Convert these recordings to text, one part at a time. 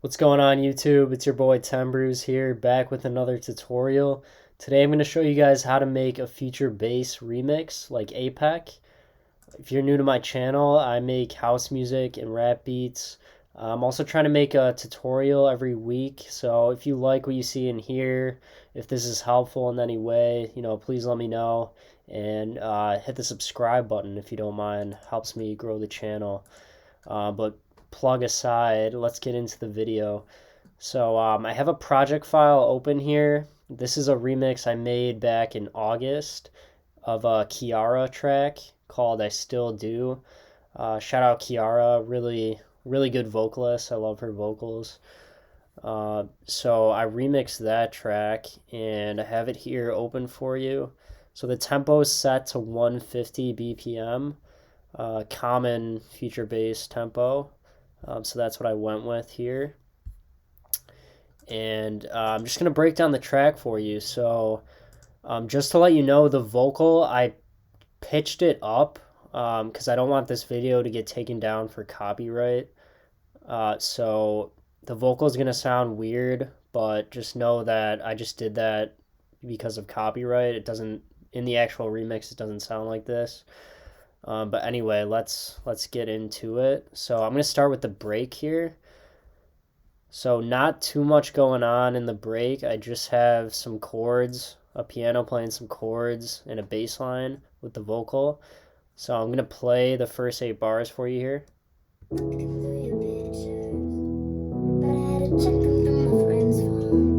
What's going on YouTube? It's your boy Tembrews here, back with another tutorial. Today I'm going to show you guys how to make a feature bass remix like APEK. If you're new to my channel, I make house music and rap beats. I'm also trying to make a tutorial every week, so if you like what you see in here, if this is helpful in any way, please let me know. And hit the subscribe button if you don't mind. Helps me grow the channel. But plug aside, let's get into the video. So I have a project file open here. This is a remix I made back in August of a Kiara track called I Still Do. Shout out Kiara, really good vocalist. I love her vocals. So I remixed that track and I have it here open for you. So the tempo is set to 150 BPM, common feature bass tempo. So that's what I went with here. And I'm just going to break down the track for you. So just to let you know, the vocal, I pitched it up because I don't want this video to get taken down for copyright. So the vocal is going to sound weird, but just know that I just did that because of copyright. It doesn't, in the actual remix, it doesn't sound like this. But anyway, let's get into it. So I'm going to start with the break here. So not too much going on in the break. I just have some chords, a piano playing some chords, and a bass line with the vocal. So I'm going to play the first 8 bars for you here.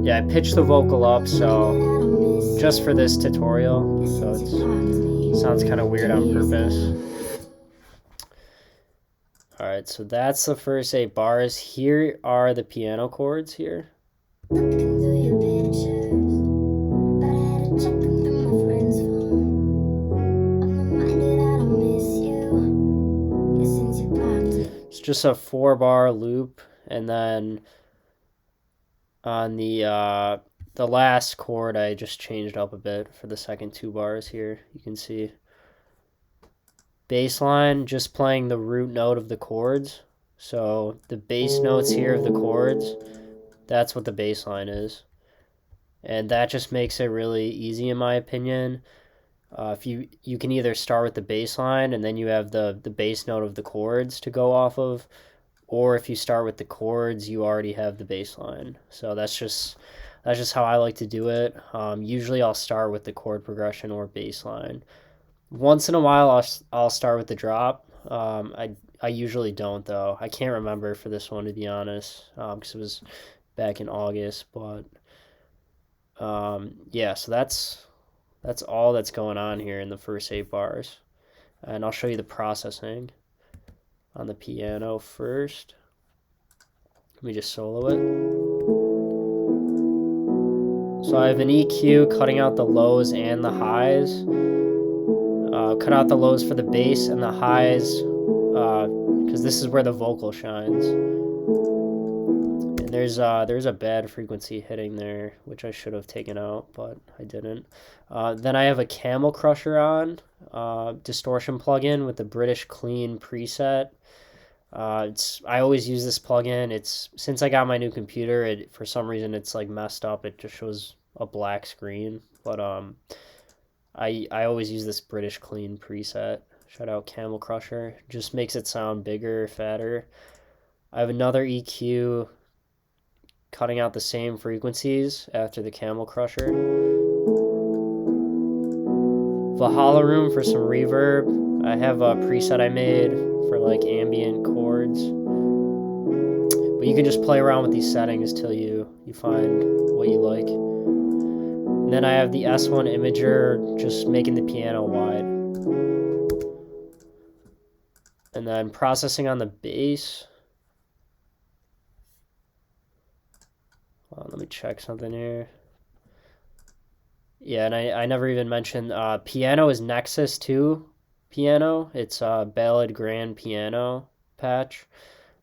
Yeah, I pitched the vocal up, so just for this tutorial, so it sounds kind of weird on purpose. Alright, so that's the first 8 bars. Here are the piano chords here. It's just a 4-bar loop, and then on the last chord I just changed up a bit for the second 2 bars here. You can see bass line, just playing the root note of the chords. So the bass notes here of the chords, that's what the bass line is. And that just makes it really easy in my opinion. If you can either start with the bass line and then you have the bass note of the chords to go off of, or if you start with the chords, you already have the bass line. So that's just how I like to do it. Usually I'll start with the chord progression or bass line. Once in a while I'll start with the drop. I usually don't though. I can't remember for this one, to be honest, because it was back in August. But yeah, so that's all that's going on here in the first 8 bars. And I'll show you the processing on the piano first. Let me just solo it. So I have an EQ cutting out the lows and the highs. Cut out the lows for the bass and the highs because this is where the vocal shines. And there's a bad frequency hitting there, which I should have taken out, but I didn't. Then I have a Camel Crusher on, distortion plugin with the British Clean preset. I always use this plugin. It's since I got my new computer, for some reason it's like messed up. It just shows a black screen, but I always use this British Clean preset. Shout out Camel Crusher. Just makes it sound bigger, fatter. I have another EQ cutting out the same frequencies after the Camel Crusher. Valhalla Room for some reverb. I have a preset I made for like ambient chords. But you can just play around with these settings till you find what you like. And then I have the S1 imager, just making the piano wide. And then processing on the bass. Let me check something here. Yeah, and I never even mentioned piano is Nexus 2 piano. It's a Ballad Grand piano patch.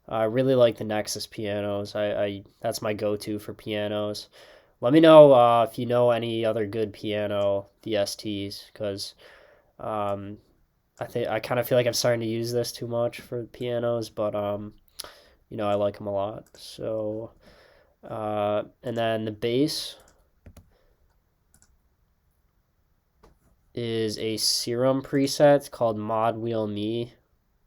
I really like the Nexus pianos. That's my go-to for pianos. Let me know if you know any other good piano DSTs, because I kind of feel like I'm starting to use this too much for pianos, but I like them a lot. So, and then the bass is a Serum preset called Mod Wheel Me.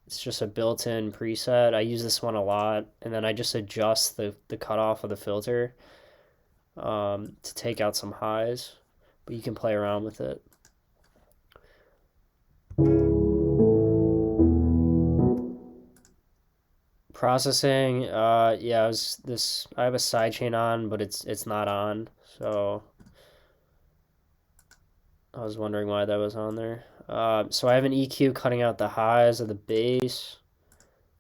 It's just a built-in preset. I use this one a lot, and then I just adjust the cutoff of the filter to take out some highs, but you can play around with it. Processing, yeah, I have a sidechain on, but it's not on, so I was wondering why that was on there. So I have an EQ cutting out the highs of the bass.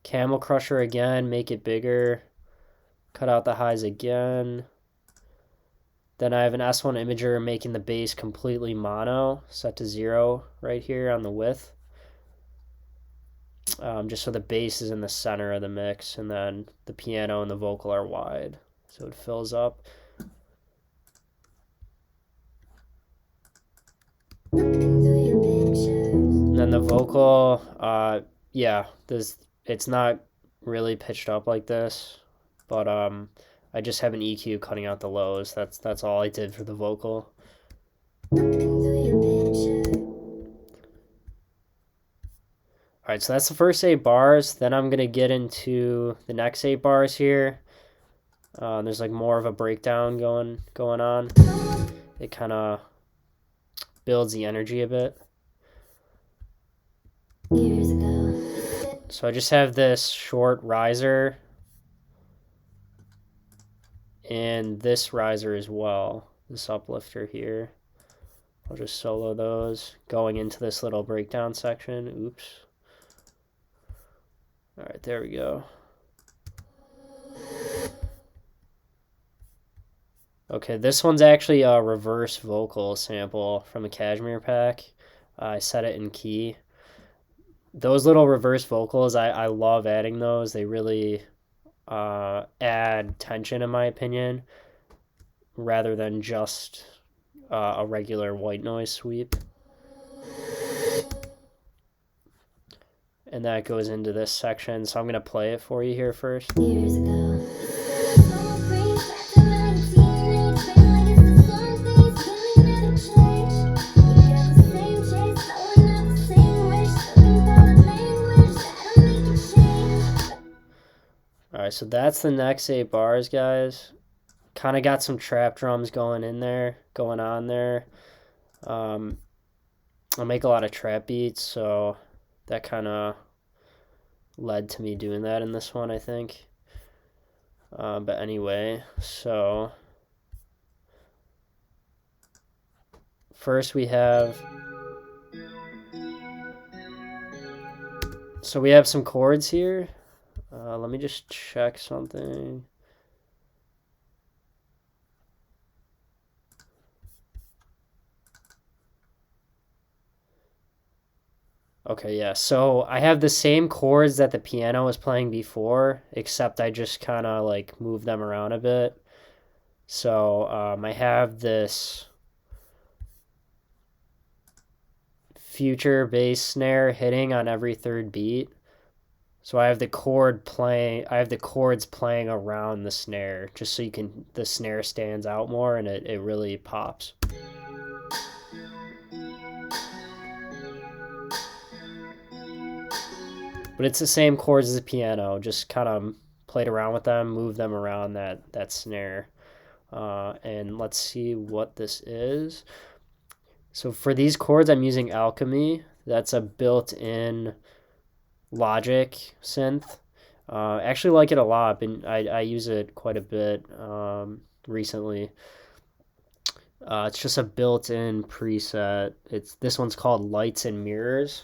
Camel Crusher again, make it bigger. Cut out the highs again. Then I have an S1 imager making the bass completely mono, set to 0 right here on the width. Just so the bass is in the center of the mix, and then the piano and the vocal are wide, so it fills up. And then the vocal, yeah, it's not really pitched up like this, but I just have an EQ cutting out the lows. That's all I did for the vocal. All right, so that's the first 8 bars. Then I'm gonna get into the next 8 bars here. There's like more of a breakdown going on. It kind of builds the energy a bit. So I just have this short riser and this riser as well, this uplifter here. I'll just solo those going into this little breakdown section. Oops. All right, there we go. Okay, this one's actually a reverse vocal sample from a Cashmere pack. I set it in key. Those little reverse vocals, I love adding those. They really add tension, in my opinion, rather than just a regular white noise sweep. And that goes into this section, so I'm going to play it for you here first. Years ago. Alright, so that's the next 8 bars, guys. Kind of got some trap drums going on there. I make a lot of trap beats, so that kind of led to me doing that in this one, I think. But anyway, so first we have some chords here. Let me just check something. Okay, yeah, so I have the same chords that the piano was playing before, except I just kind of like move them around a bit. So I have this future bass snare hitting on every third beat. So I have the chords playing around the snare, just so the snare stands out more and it really pops. But it's the same chords as the piano, just kind of played around with them, move them around that snare. And let's see what this is. So for these chords, I'm using Alchemy. That's a built-in Logic synth. I actually like it a lot. I use it quite a bit recently. It's just a built-in preset. This one's called Lights and Mirrors.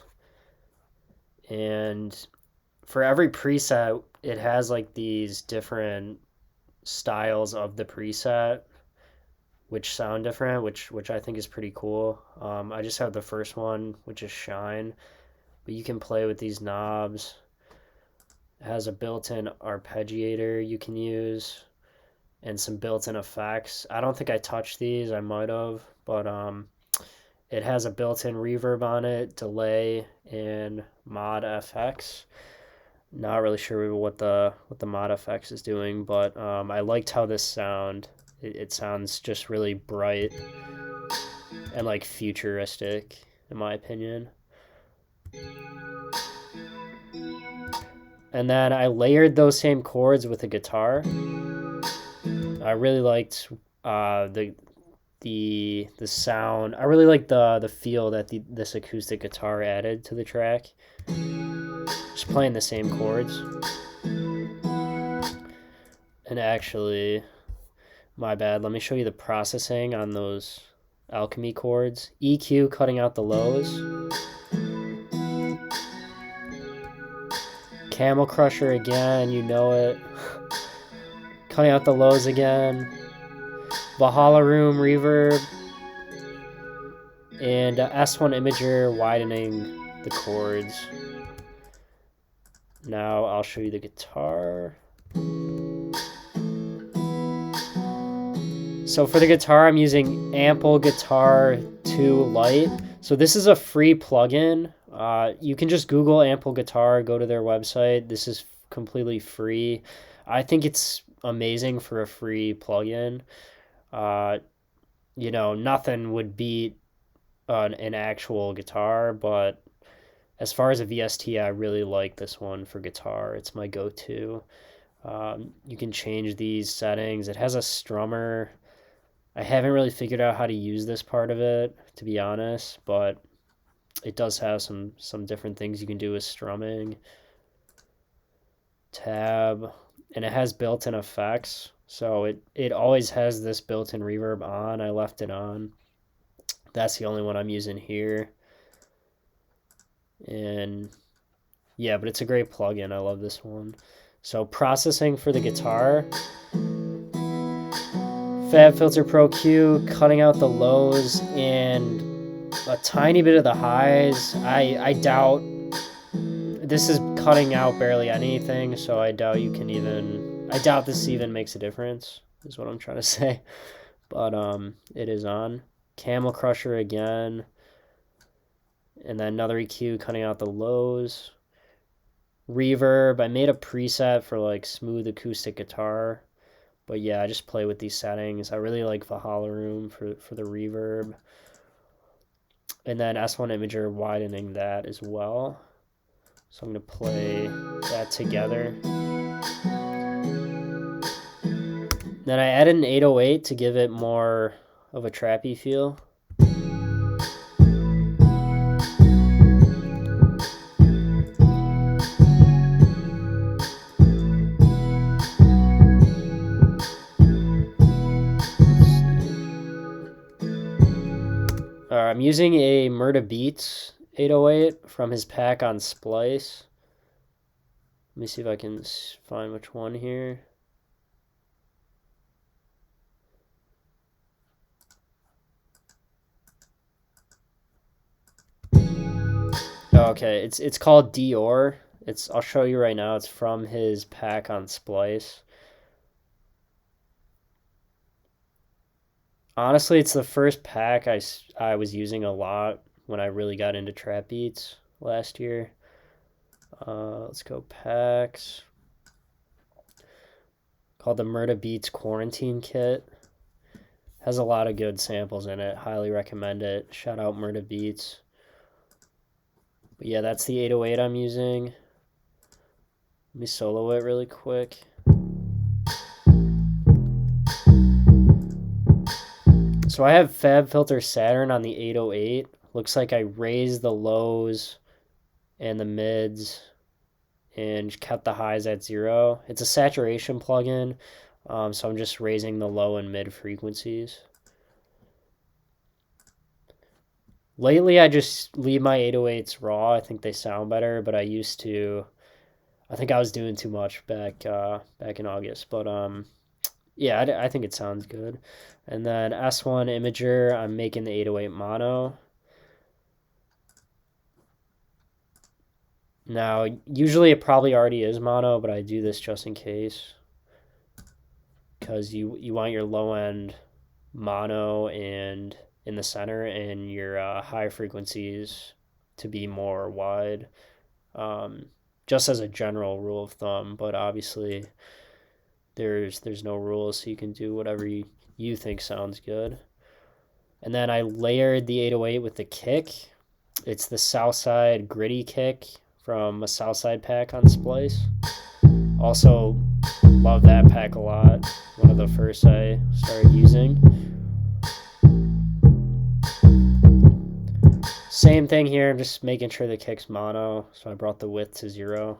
And for every preset, it has like these different styles of the preset, which sound different, which I think is pretty cool. I just have the first one, which is Shine, but you can play with these knobs. It has a built-in arpeggiator you can use and some built-in effects. I don't think I touched these. I might have, but it has a built-in reverb on it, delay, and mod FX. Not really sure what the mod effects is doing, but I liked how this it sounds just really bright and like futuristic in my opinion. And then I layered those same chords with a guitar. I really liked the sound. I really like the feel that this acoustic guitar added to the track. Just playing the same chords. And actually, my bad. Let me show you the processing on those alchemy chords. EQ cutting out the lows. Camel Crusher again, you know it. Cutting out the lows again. Valhalla Room reverb. And S1 Imager widening the chords. Now I'll show you the guitar. So for the guitar, I'm using Ample Guitar 2 Lite. So this is a free plugin. You can just Google Ample Guitar, go to their website. This is completely free. I think it's amazing for a free plugin. Nothing would beat an actual guitar, but as far as a VST, I really like this one for guitar. It's my go-to. You can change these settings. It has a strummer. I haven't really figured out how to use this part of it, to be honest, but it does have some different things you can do with strumming. Tab, and it has built-in effects, so it always has this built-in reverb on. I left it on. That's the only one I'm using here. And yeah, but it's a great plugin. I love this one. So processing for the guitar. Fab Filter Pro Q, cutting out the lows and a tiny bit of the highs. I doubt this is cutting out barely anything, so I doubt this even makes a difference, is what I'm trying to say. But it is on. Camel Crusher again. And then another EQ cutting out the lows. Reverb, I made a preset for like smooth acoustic guitar. But yeah, I just play with these settings. I really like Valhalla Room for the reverb. And then S1 Imager widening that as well. So I'm going to play that together. Then I added an 808 to give it more of a trappy feel. I'm using a Murda Beats 808 from his pack on Splice. Let me see if I can find which one here. Okay, it's called Dior. I'll show you right now. It's from his pack on Splice. Honestly, it's the first pack I was using a lot when I really got into trap beats last year. Let's go packs. Called the Murda Beats Quarantine Kit. Has a lot of good samples in it. Highly recommend it. Shout out Murda Beats. But yeah, that's the 808 I'm using. Let me solo it really quick. So I have Fab Filter Saturn on the 808. Looks like I raised the lows and the mids and kept the highs at 0. It's a saturation plugin, so I'm just raising the low and mid frequencies. Lately, I just leave my 808s raw. I think they sound better, but I think I was doing too much back in August. But yeah, I think it sounds good. And then S1 Imager, I'm making the 808 mono. Now, usually it probably already is mono, but I do this just in case. Because you want your low end mono and in the center and your high frequencies to be more wide. just as a general rule of thumb, but obviously there's no rules, so you can do whatever you think sounds good. And then I layered the 808 with the kick. It's the Southside Gritty kick from a Southside pack on Splice. Also love that pack a lot. One of the first I started using. Same thing here, I'm just making sure the kick's mono, so I brought the width to 0.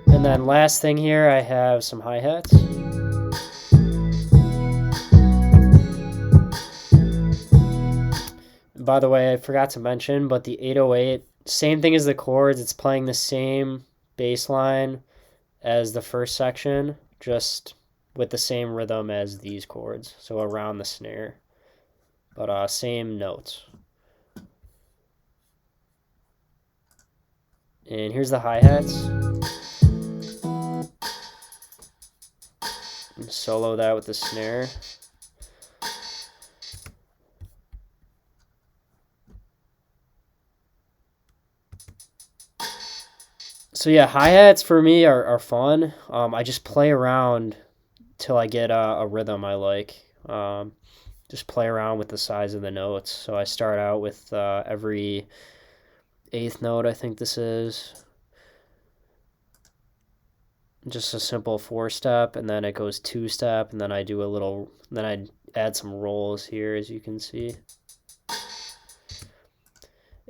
And then last thing here, I have some hi-hats. By the way, I forgot to mention, but the 808, same thing as the chords, it's playing the same bass line as the first section, just with the same rhythm as these chords, so around the snare, but same notes. And here's the hi-hats. Solo that with the snare. So yeah, hi-hats for me are fun. I just play around till I get a rhythm I like. Just play around with the size of the notes. So I start out with every 8th note, I think this is. Just a simple 4-step, and then it goes 2-step, and then I do a little, then I add some rolls here, as you can see.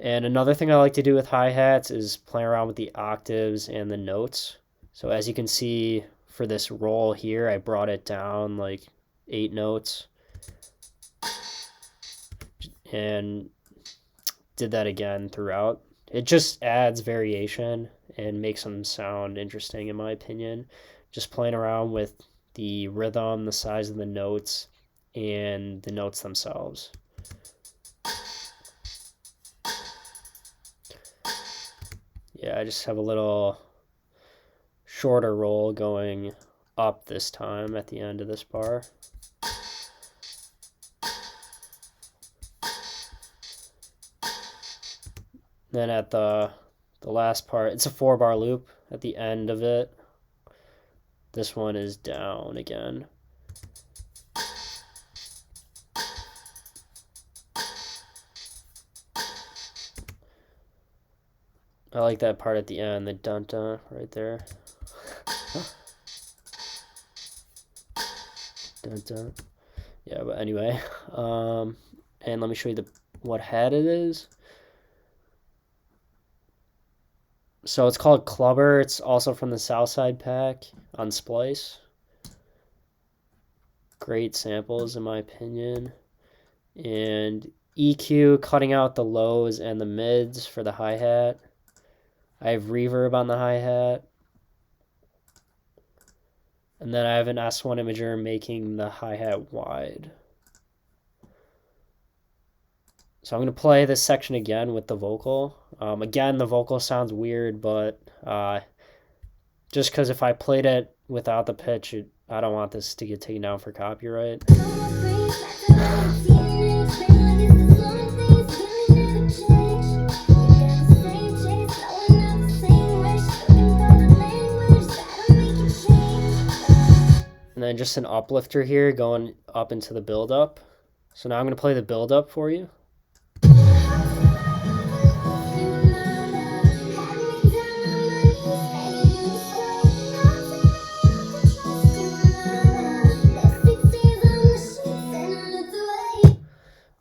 And another thing I like to do with hi-hats is play around with the octaves and the notes. So as you can see for this roll here, I brought it down like 8 notes and did that again throughout. It just adds variation and makes them sound interesting in my opinion. Just playing around with the rhythm, the size of the notes, and the notes themselves. Yeah, I just have a little shorter roll going up this time at the end of this bar. Then at the last part, it's a 4-bar loop at the end of it. This one is down again. I like that part at the end, the dun-dun right there. Dun-dun. Yeah, but anyway, and let me show you what hat it is. So it's called Clubber. It's also from the Southside pack on Splice. Great samples in my opinion. And EQ, cutting out the lows and the mids for the hi-hat. I have reverb on the hi-hat. And then I have an S1 imager making the hi-hat wide. So I'm going to play this section again with the vocal. Again, the vocal sounds weird, but just because if I played it without the pitch, I don't want this to get taken down for copyright. And then just an uplifter here going up into the build-up. So now I'm going to play the build-up for you.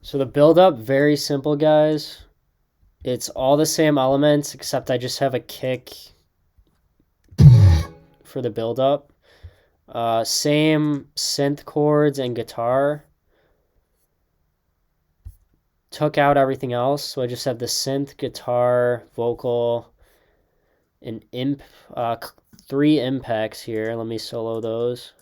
So the build-up, very simple, guys. It's all the same elements, except I just have a kick for the build-up. Same synth chords and guitar. Took out everything else, so I just have the synth, guitar, vocal, and 3 impacts here. Let me solo those.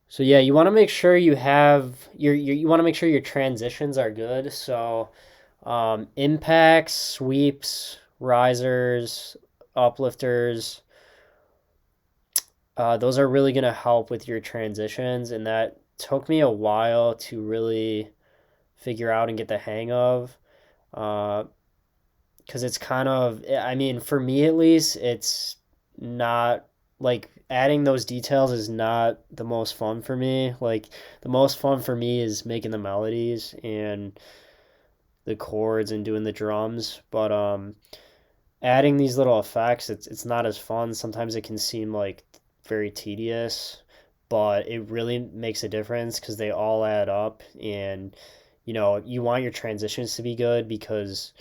So yeah, you want to make sure you have you want to make sure your transitions are good. So Impacts, sweeps, risers, uplifters. Those are really going to help with your transitions, and that took me a while to really figure out and get the hang of. Because it's kind of, I mean, for me at least, it's not like adding those details is not the most fun for me. Like, the most fun for me is making the melodies and the chords and doing the drums. But adding these little effects, it's not as fun. Sometimes it can seem like very tedious, but it really makes a difference because they all add up. And you want your transitions to be good because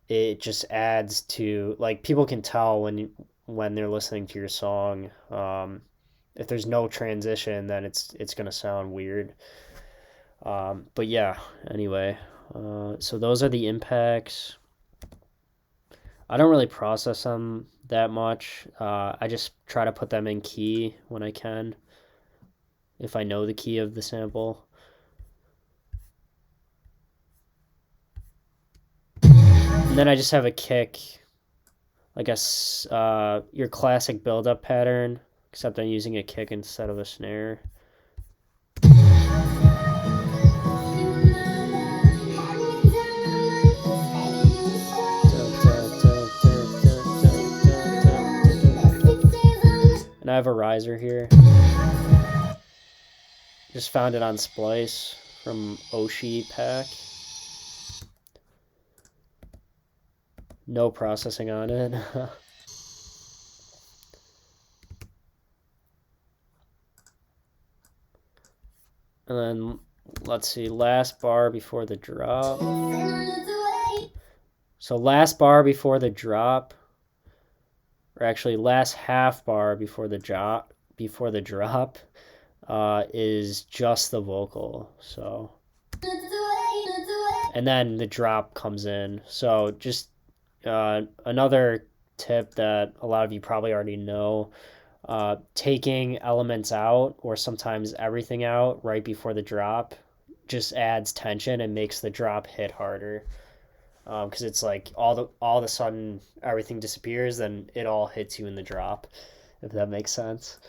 it just adds to, like, people can tell when they're listening to your song. If there's no transition, then it's gonna sound weird. But yeah, anyway, so those are the impacts. I don't really process them that much. I just try to put them in key when I can, if I know the key of the sample. And then I just have a kick, like your classic build-up pattern, except I'm using a kick instead of a snare. And I have a riser here. Just found it on Splice from Oshi Pack. No processing on it. And then, let's see, last bar before the drop. So last bar before the drop, or actually last half bar before the drop, is just the vocal. So, and then the drop comes in. So just another tip that a lot of you probably already know. Taking elements out, or sometimes everything out right before the drop, just adds tension and makes the drop hit harder. Because it's like all of a sudden everything disappears, then it all hits you in the drop, if that makes sense.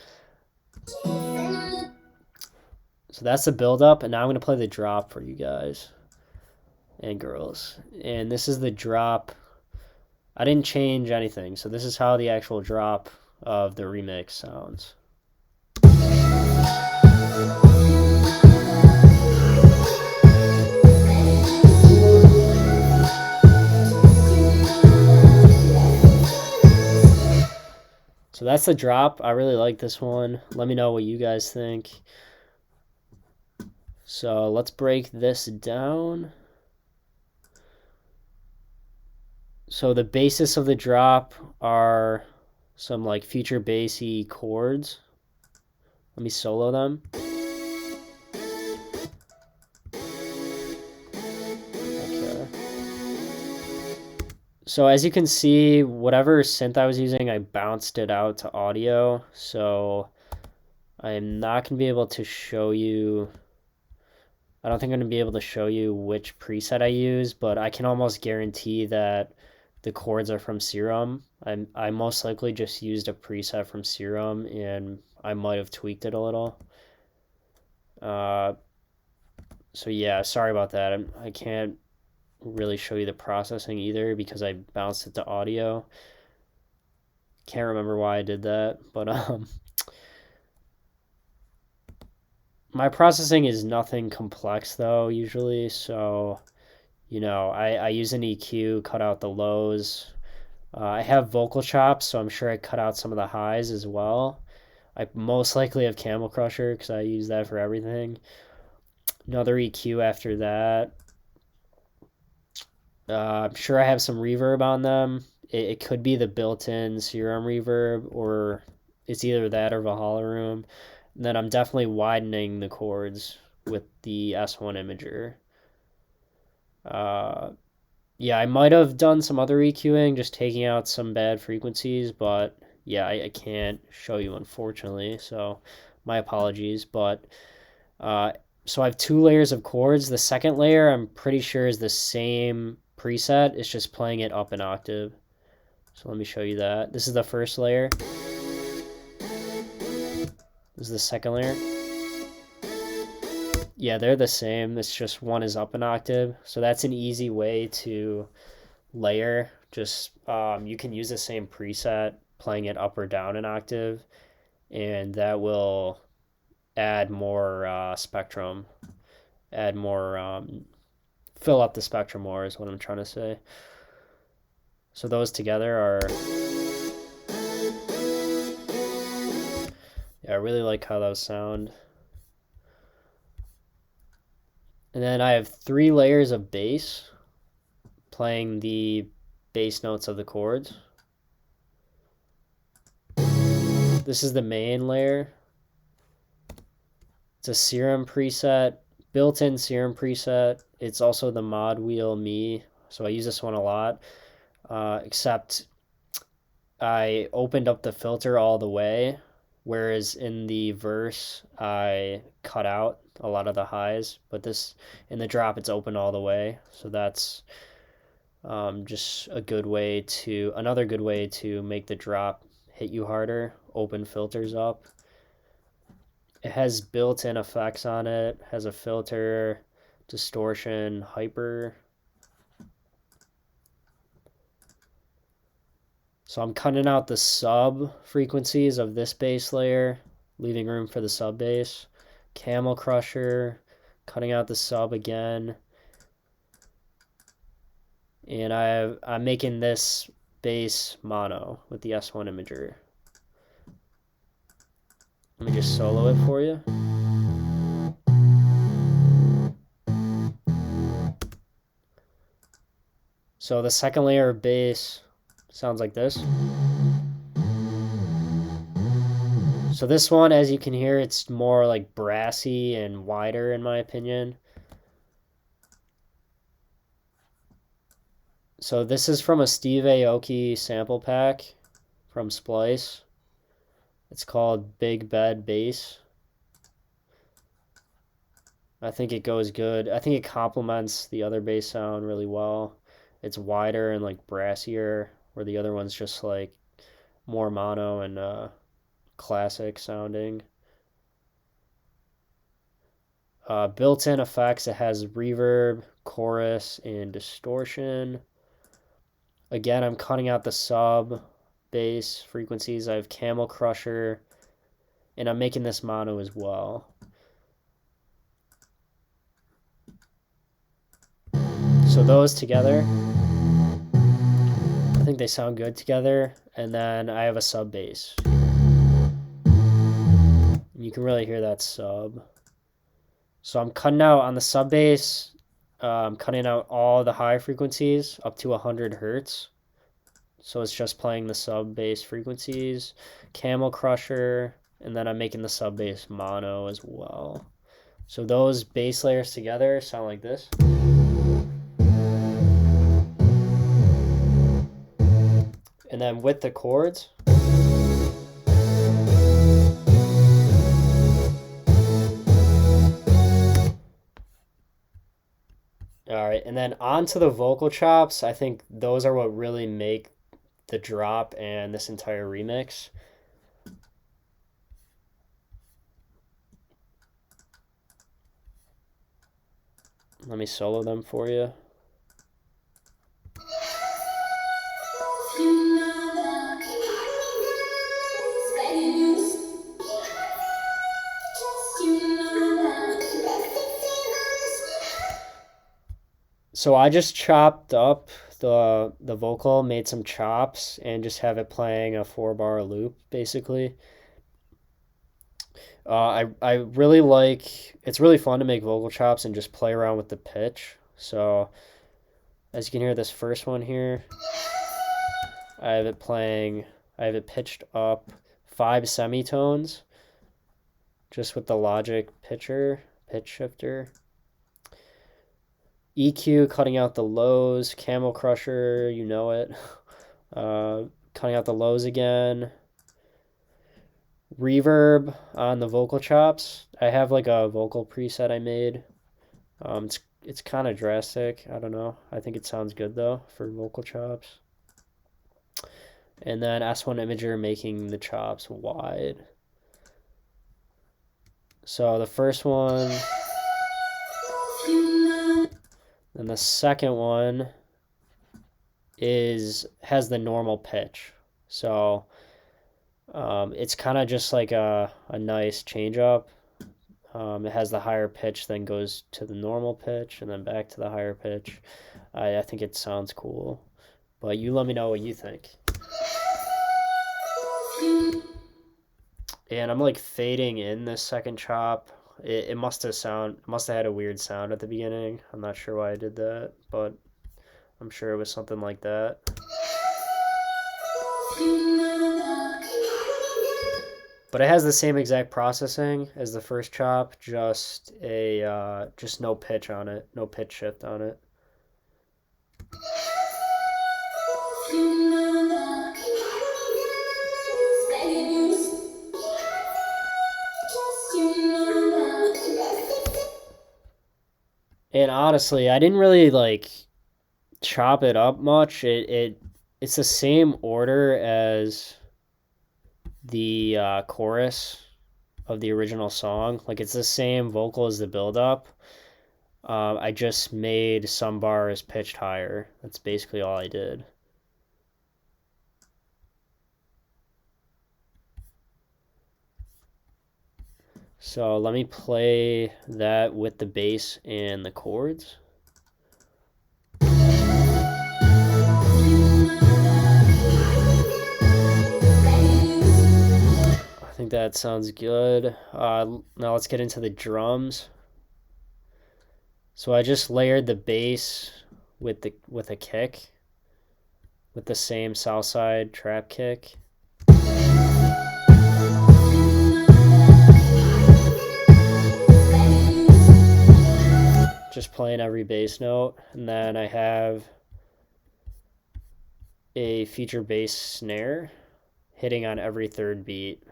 So that's the build up, and now I'm gonna play the drop for you guys and girls. And this is the drop. I didn't change anything, so this is how the actual drop of the remix sounds. So that's the drop. I really like this one. Let me know what you guys think. So let's break this down. So the basis of the drop are some like future bassy chords. Let me solo them. Okay. So as you can see, whatever synth I was using, I bounced it out to audio. So I am not going to be able to show you, I don't think I'm going to be able to show you which preset I use, but I can almost guarantee that the chords are from Serum. I most likely just used a preset from Serum, and I might have tweaked it a little. So yeah, sorry about that. I can't really show you the processing either because I bounced it to audio. Can't remember why I did that, but my processing is nothing complex though usually, so I use an EQ, cut out the lows. I have vocal chops, so I'm sure I cut out some of the highs as well. I most likely have Camel Crusher because I use that for everything. Another EQ after that. I'm sure I have some reverb on them. It could be the built-in Serum reverb, or it's either that or Valhalla Room. And then I'm definitely widening the chords with the S1 imager. Yeah, I might have done some other EQing, just taking out some bad frequencies, but yeah, I can't show you unfortunately, so my apologies. But So I have 2 layers of chords. The second layer I'm pretty sure is the same preset. It's just playing it up an octave. So let me show you that. This is the first layer. This is the second layer. Yeah, they're the same. It's just one is up an octave. So that's an easy way to layer. Just you can use the same preset, playing it up or down an octave, and that will add more spectrum, add more, fill up the spectrum more is what I'm trying to say. So those together are, yeah, I really like how those sound. And then I have 3 layers of bass playing the bass notes of the chords. This is the main layer. It's a serum preset, built-in serum preset. It's also the mod wheel me, so I use this one a lot, except I opened up the filter all the way, whereas in the verse I cut out a lot of the highs, but this in the drop it's open all the way, so that's just a good way to, another good way to make the drop hit you harder, open filters up. It has built-in effects on it, has a filter, distortion, hyper. So I'm cutting out the sub frequencies of this bass layer, leaving room for the sub bass. Camel Crusher, cutting out the sub again. And I'm making this bass mono with the S1 imager. Let me just solo it for you. So the second layer of bass sounds like this. So this one, as you can hear, it's more like brassy and wider in my opinion. So this is from a Steve Aoki sample pack from Splice. It's called Big Bed Bass. I think it goes good. I think it complements the other bass sound really well. It's wider and like brassier, where the other one's just like more mono and classic sounding. Built-in effects, it has reverb, chorus, and distortion. Again, I'm cutting out the sub bass frequencies. I have Camel Crusher, and I'm making this mono as well. So those together, I think they sound good together. And then I have a sub bass. You can really hear that sub. So I'm cutting out on the sub bass, I'm cutting out all the high frequencies up to 100 hertz. So it's just playing the sub bass frequencies, Camel Crusher, and then I'm making the sub bass mono as well. So those bass layers together sound like this. And then with the chords, all right, and then onto the vocal chops. I think those are what really make the drop and this entire remix. Let me solo them for you. So I just chopped up the vocal, made some chops, and just have it playing a 4-bar loop, basically. I really like, it's really fun to make vocal chops and just play around with the pitch. So as you can hear this first one here, I have it pitched up 5 semitones, just with the Logic pitch shifter. EQ, cutting out the lows. Camel Crusher, you know it. Cutting out the lows again. reverb on the vocal chops. I have like a vocal preset I made. It's kind of drastic. I don't know. I think it sounds good though for vocal chops. And then S1 Imager making the chops wide. So the first one, and the second one has the normal pitch. So it's kind of just like a nice change up. It has the higher pitch, then goes to the normal pitch, and then back to the higher pitch. I think it sounds cool. But you let me know what you think. And I'm like fading in this second chop. It must have had a weird sound at the beginning. I'm not sure why I did that, but I'm sure it was something like that. But it has the same exact processing as the first chop, just no pitch on it, no pitch shift on it. And honestly, I didn't really like chop it up much. It's the same order as the chorus of the original song. Like it's the same vocal as the build up. I just made some bars pitched higher. That's basically all I did. So let me play that with the bass and the chords. I think that sounds good. Now let's get into the drums. So I just layered the bass with a kick, with the same Southside trap kick. Just playing every bass note, and then I have a feature bass snare hitting on every third beat.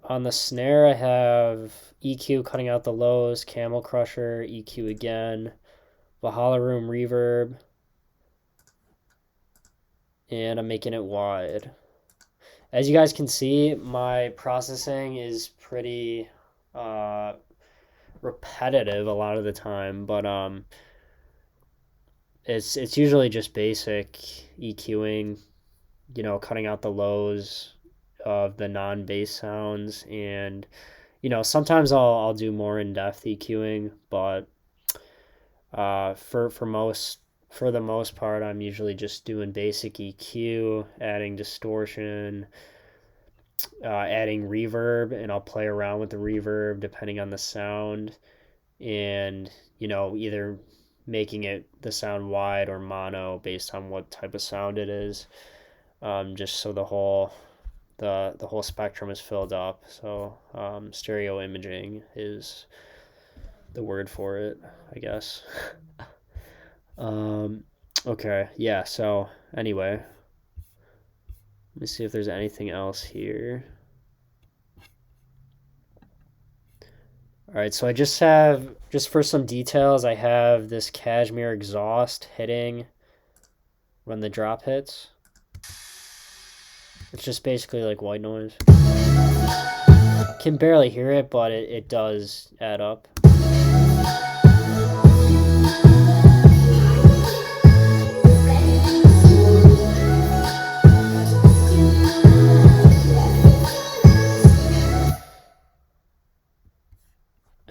On the snare, I have EQ cutting out the lows, Camel Crusher, EQ again, Valhalla Room reverb, and I'm making it wide. As you guys can see, my processing is pretty repetitive a lot of the time, but it's usually just basic EQing, cutting out the lows of the non-bass sounds, and sometimes I'll do more in-depth EQing, but for the most part, I'm usually just doing basic EQ, adding distortion, adding reverb, and I'll play around with the reverb depending on the sound, and either making it the sound wide or mono based on what type of sound it is, just so the whole spectrum is filled up. So stereo imaging is the word for it, I guess. Okay, yeah, so anyway, let me see if there's anything else here. All right, so I just for some details, I have this cashmere exhaust hitting when the drop hits. It's just basically like white noise. Can barely hear it, but it does add up.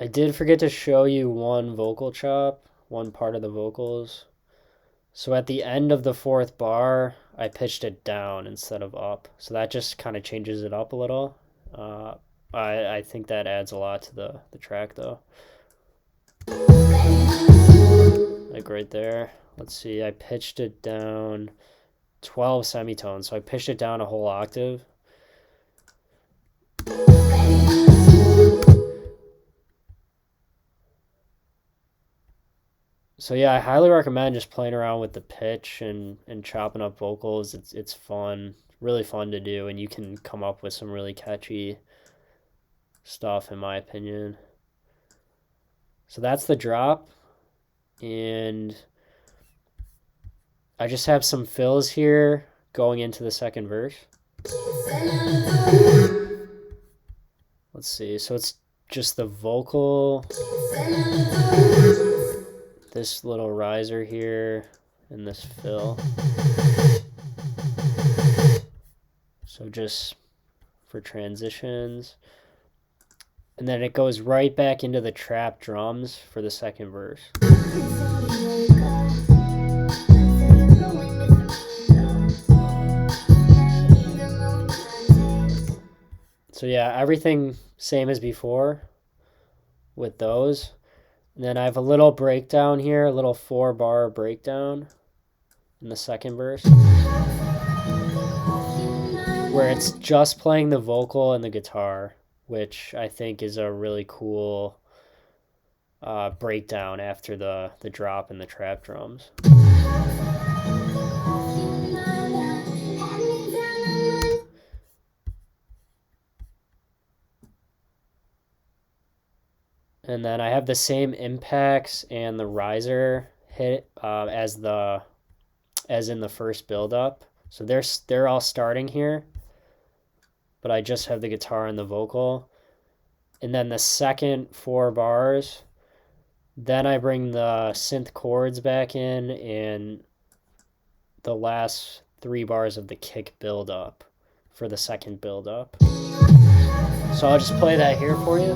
I did forget to show you one vocal chop, one part of the vocals. So at the end of the fourth bar, I pitched it down instead of up. So that just kind of changes it up a little. I think that adds a lot to the track though. Like right there. Let's see, I pitched it down 12 semitones. So I pitched it down a whole octave. So yeah, I highly recommend just playing around with the pitch and chopping up vocals. It's fun, really fun to do, and you can come up with some really catchy stuff, in my opinion. So that's the drop, and I just have some fills here going into the second verse. Let's see. So it's just the vocal, this little riser here, and this fill. So just for transitions. And then it goes right back into the trap drums for the second verse. So yeah, everything same as before with those. And then I have a little breakdown here, a little 4-bar breakdown in the second verse, where it's just playing the vocal and the guitar, which I think is a really cool breakdown after the drop and the trap drums. And then I have the same impacts and the riser hit as in the first build up. So they're all starting here, but I just have the guitar and the vocal. And then the second 4 bars, then I bring the synth chords back in and the last 3 bars of the kick build up for the second build up. So I'll just play that here for you.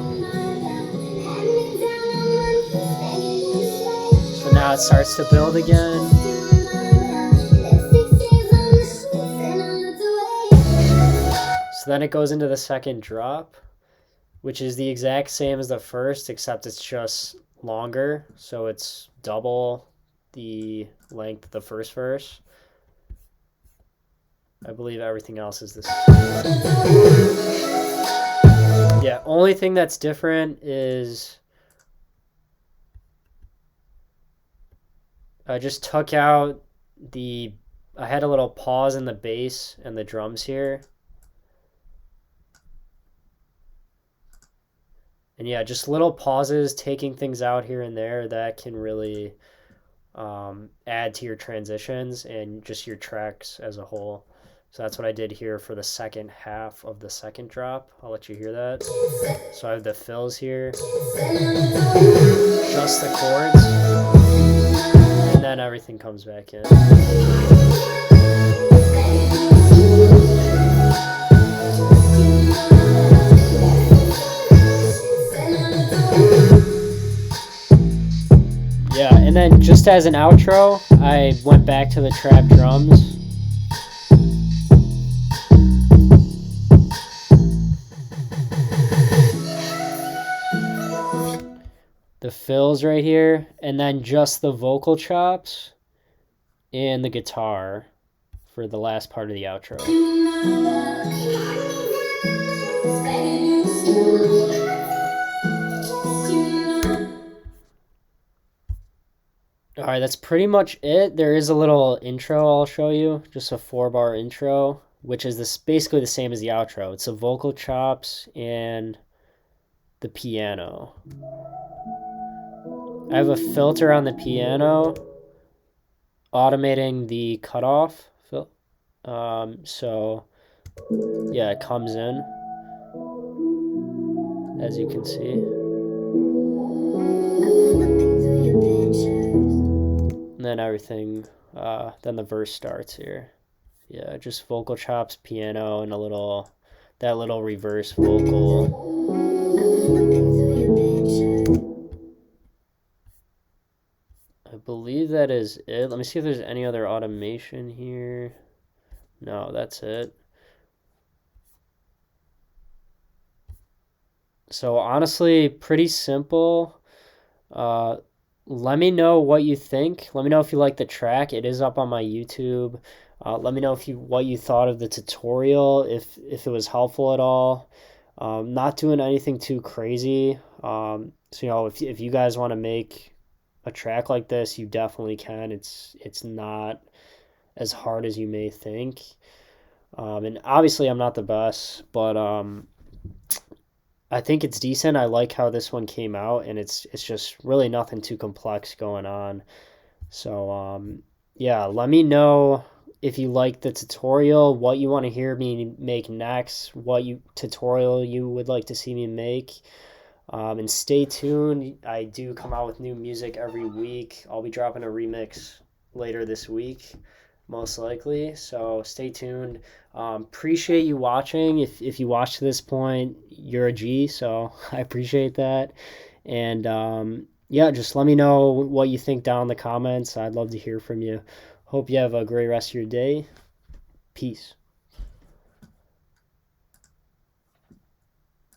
So now it starts to build again. So then it goes into the second drop, which is the exact same as the first, except it's just longer. So it's double the length of the first verse. I believe everything else is the same. Yeah, only thing that's different is I just took out I had a little pause in the bass and the drums here. And yeah, just little pauses, taking things out here and there that can really add to your transitions and just your tracks as a whole. So that's what I did here for the second half of the second drop. I'll let you hear that. So I have the fills here, just the chords, and then everything comes back in. Yeah, and then just as an outro, I went back to the trap drums. The fills right here, and then just the vocal chops and the guitar for the last part of the outro. All right, that's pretty much it. There is a little intro I'll show you, just a 4-bar intro, which is basically the same as the outro. It's the vocal chops and the piano. I have a filter on the piano, automating the cutoff. So yeah, it comes in, as you can see. And then everything, then the verse starts here. Yeah, just vocal chops, piano, and that little reverse vocal. I believe that is it. Let me see if there's any other automation here. No, that's it. So honestly, pretty simple. Let me know what you think. Let me know if you like the track. It is up on my YouTube. Let me know what you thought of the tutorial, if it was helpful at all. Not doing anything too crazy. So if you guys want to make a track like this, you definitely can. It's not as hard as you may think. And obviously, I'm not the best, but I think it's decent. I like how this one came out, and it's just really nothing too complex going on. So yeah, let me know if you like the tutorial, what you want to hear me make next, what tutorial you would like to see me make. And stay tuned. I do come out with new music every week. I'll be dropping a remix later this week, most likely. So stay tuned. Appreciate you watching. If you watched to this point, you're a G. So I appreciate that. And yeah, just let me know what you think down in the comments. I'd love to hear from you. Hope you have a great rest of your day. Peace.